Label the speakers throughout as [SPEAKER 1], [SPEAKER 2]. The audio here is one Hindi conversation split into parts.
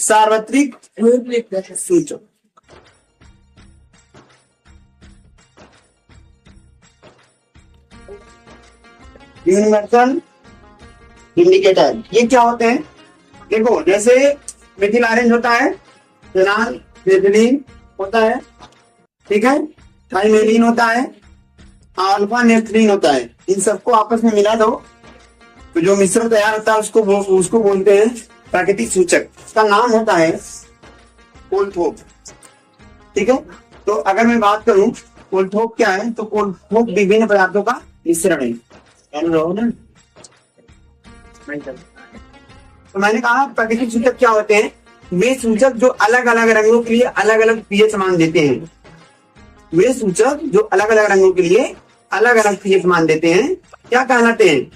[SPEAKER 1] सार्वत्रिक सूचक। यूनिवर्सल इंडिकेटर ये क्या होते हैं? देखो जैसे मिथिल ऑरेंज होता है, फिनाल एथिलीन होता है, ठीक है, थाइमेलिन होता है, अल्फा नेफ्थलीन होता है। इन सबको आपस में मिला दो तो जो मिश्रण तैयार होता है उसको बोलते हैं प्राकृतिक सूचक। इसका नाम होता है कोलथोप। ठीक है, तो अगर मैं बात करूं कोलथोप क्या है, तो कोलथोप विभिन्न पदार्थों का मिश्रण है। तो मैंने कहा प्राकृतिक सूचक क्या होते हैं? वे सूचक जो अलग अलग रंगों के लिए अलग अलग पीएच मान देते हैं। वे सूचक जो अलग अलग रंगों के लिए अलग अलग पीएच मान देते हैं क्या कहलाते हैं?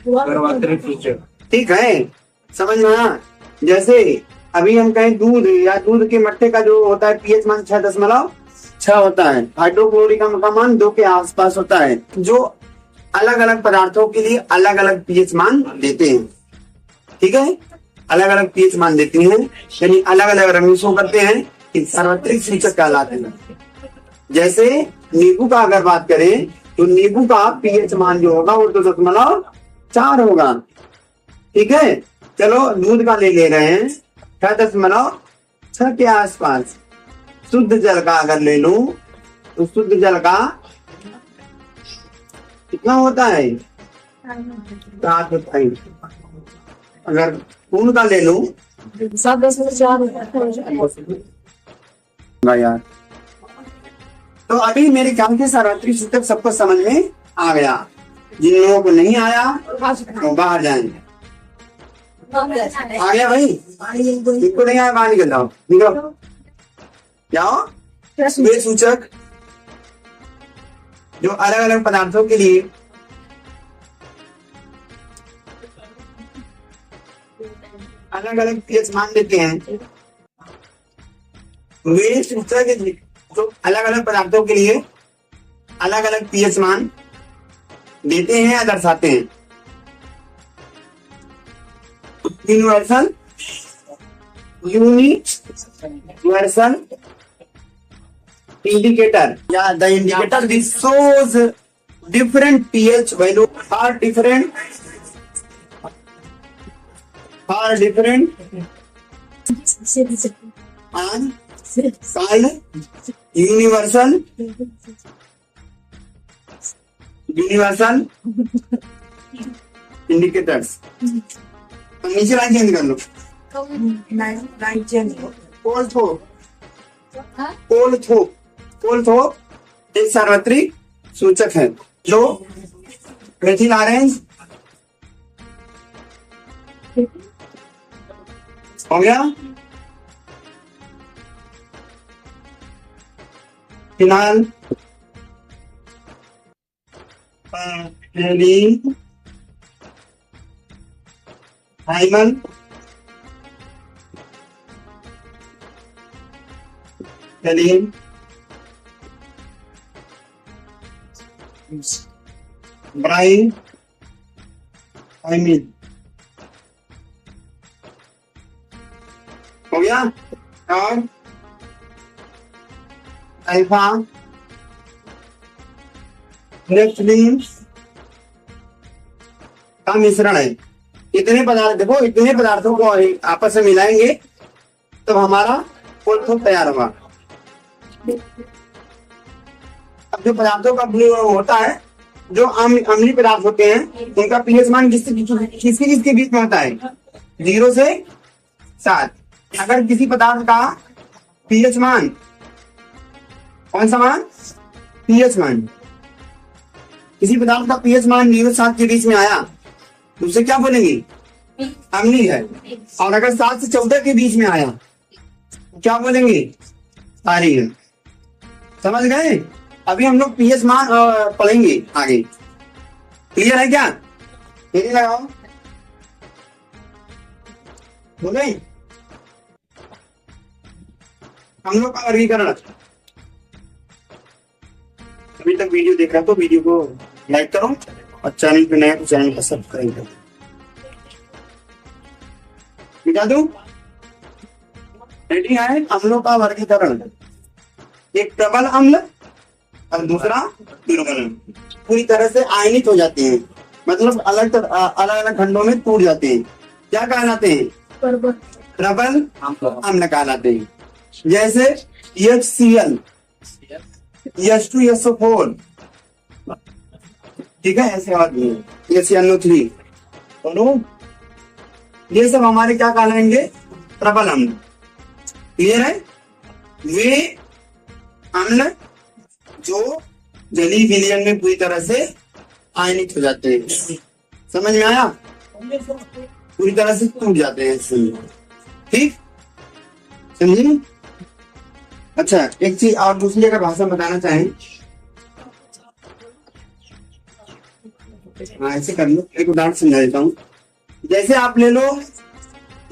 [SPEAKER 1] सूचक। ठीक है, समझ में आया? जैसे अभी हम कहें दूध या दूध के मट्ठे का जो होता है पीएच मान 6.6 होता है, हाइड्रोक्लोरिक अम्ल का मान 2 के आसपास होता है। जो अलग अलग पदार्थों के लिए अलग अलग पीएच मान देते हैं, ठीक है, अलग अलग पीएच मान देते हैं, यानी अलग अलग रंग शो करते हैं, कि सार्वत्रिक सूचक कहलाते हैं। जैसे नींबू का अगर बात करें तो नींबू का पीएच मान जो होगा वो 2.4 होगा। ठीक है, चलो दूध का ले रहे हैं 6.6 के आसपास। शुद्ध जल का अगर ले लूं तो शुद्ध जल का कितना होता है? 7.5। अगर पूर्ण का ले लूं 7.4 यार। तो अभी मेरे ख्याल से सार्वत्रिक सूचक सबको समझ में आ गया। जिन लोगों को नहीं आया तो बाहर जाएंगे। आ गया भाई? इनको नहीं आया बाहर निकल जाओ, निकलो जाओ। वे सूचक जो अलग अलग पदार्थों के लिए अलग अलग पीएच मान देते हैं, वे सूचक जो अलग अलग पदार्थों के लिए अलग अलग पीएच मान देते हैं या दर्शाते हैं। यूनिवर्सल इंडिकेटर या the indicator this shows different pH value are different and called universal indicators। नीचे लाइन चेंज कर लो। कोलथोप एक सार्वत्रिक सूचक है जो मेथिल ऑरेंज हो गया, फिनाल हाइमन हेलिन ब्राइन हाइमिन हो गया। और अल्फा नेफ्थलीन का मिश्रण है। इतने पदार्थ देखो, इतने पदार्थों को आपस में मिलाएंगे तो हमारा कोलथोप तैयार होगा। अब जो पदार्थों का होता है, जो अम्लीय पदार्थ होते हैं उनका पीएच मान किसके बीच में होता है? 0 से 7। अगर किसी पदार्थ का पीएच मान, कौन सा मान? पीएच मान, किसी पदार्थ का पीएच मान 0 से 7 के बीच में आया तो उसे क्या बोलेंगे? अम्लीय है। और अगर 7 से 14 के बीच में आया तो क्या बोलेंगे? क्षारीय है। समझ गए? अभी हम लोग पीएच मान पढ़ेंगे आगे। क्लियर है क्या? यदि लगाओ बोले हम लोग का वर्गीकरण। अभी तक वीडियो देख रहा तो वीडियो को लाइक करो और चैनल पे नया तो चैनल को सब्सक्राइब करो। मिटा दूं? रेडी है अम्लों का वर्गीकरण, एक प्रबल अम्ल और दूसरा दुर्बल अम्ल। पूरी तरह से आयनित हो जाते हैं, मतलब अलग अलग खंडों में टूट जाते हैं। क्या कहलाते हैं? प्रबल अम्ल कहलाते हैं। जैसे HCl, H2SO4, ठीक है, ऐसे बात नहीं है, CnO3, और ये सब हमारे क्या कहलाएंगे? प्रबल अम्ल। क्लियर है? वे अम्ल जो जलीय विलयन में पूरी तरह से आयनित हो जाते हैं। समझ में आया? पूरी तरह से टूट जाते हैं, ठीक, समझिए। अच्छा, एक चीज और दूसरी अगर भाषा में बताना चाहें, हाँ ऐसे कर लो, एक उदाहरण समझा देता हूँ। जैसे आप ले लो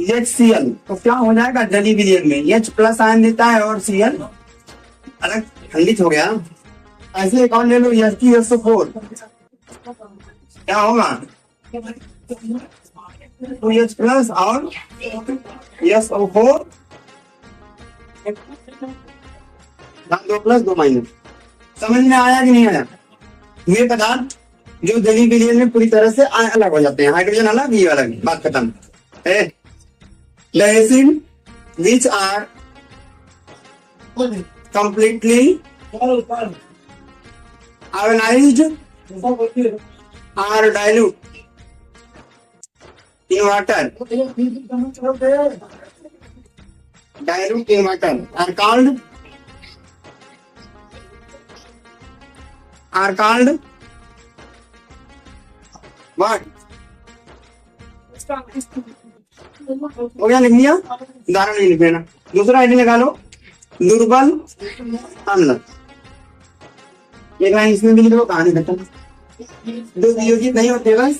[SPEAKER 1] HCl, तो क्या हो जाएगा जलीय विलयन में? H+ आयन देता है और Cl अलग खंडित हो गया। ऐसे एक और ले लो H2SO4, क्या होगा? 2H+ और SO4, 2+, 2-। समझ में आया कि नहीं आया? ये पदार्थ जो जलीय विलयन में पूरी तरह से अलग हो जाते हैं, हाइड्रोजन अलग, ये अलग, बात खत्म है। The acid which are completely ionized or dilute in water, are called what? हो गया, लिख लिया, उदाहरण नहीं लिख लेना। दूसरा आइडिया लगा लो, दुर्बल अम्ल। एक लाइन इसमें भी लिख लो, कहानी खत्म। दो वियोजित नहीं होते बस,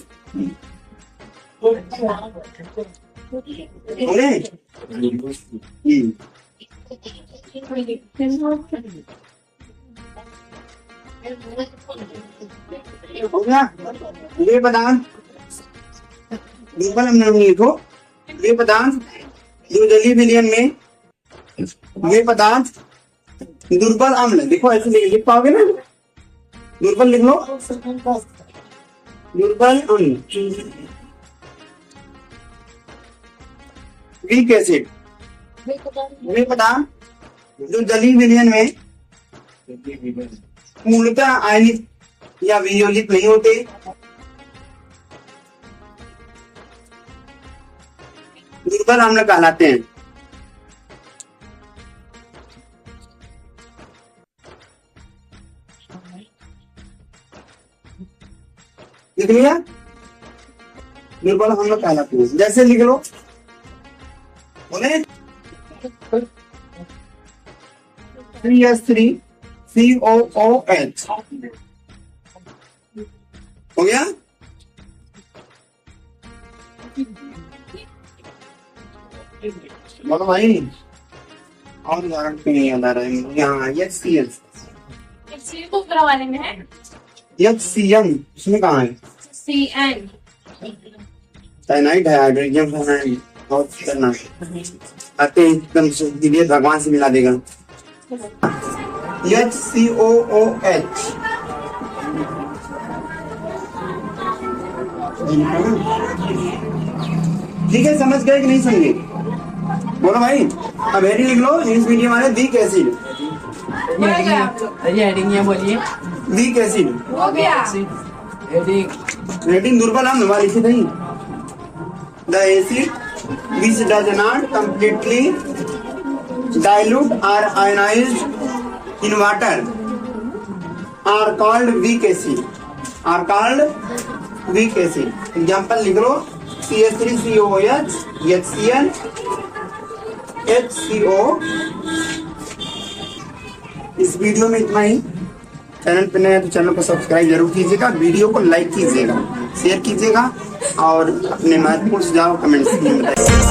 [SPEAKER 1] हो गया। वे पदार्थ दुर्बल अम्ल लिखो, वे पदार्थ जो जलीय विलयन में, वे पदार्थ दुर्बल अम्ल, देखो ऐसे लिख पाओगे ना, दुर्बल लिख लो, दुर्बल अम्ल। वीक एसिड, वे पदार्थ जो जलीय विलयन में मूलतः आयनित या वियोजित नहीं होते, दुर्बल अम्ल कहलाते हैं। लिख लिया, दुर्बल अम्ल कहलाते हैं। जैसे लिख लो, बोले 3H3COOH, हो गया। बोलो भाई, और उदाहरण क्यों नहीं याद आ रहा है? यहाँ HCl,
[SPEAKER 2] तो ऊपर वाले में है।
[SPEAKER 1] HCN, उसमें कहाँ है?
[SPEAKER 2] CN,
[SPEAKER 1] साइनाइड है, हाइड्रोजन साइनाइड, बहुत खतरनाक आते हैं, एकदम दिव्य भगवान से मिला देगा। HCOOH, ठीक है, समझ गए कि नहीं समझे? बोलो भाई। अब हेडिंग लिख लो, इंग्लिश मीडियम वाले, वीक एसिड।
[SPEAKER 3] हेडिंग ये बोलिए,
[SPEAKER 1] वीक एसिड
[SPEAKER 2] हो गया।
[SPEAKER 1] हेडिंग दुर्बल अम्ल वाली लिखी नहीं। The acid which does not completely dilute or ionize in water are called weak acid, are called weak acid. Example लिख लो, CH3COOH, HCl, HCO। इस वीडियो में इतना ही। चैनल पर नया तो चैनल को सब्सक्राइब जरूर कीजिएगा, वीडियो को लाइक कीजिएगा, शेयर कीजिएगा और अपने महत्वपूर्ण सुझाव कमेंट्स में बताइए।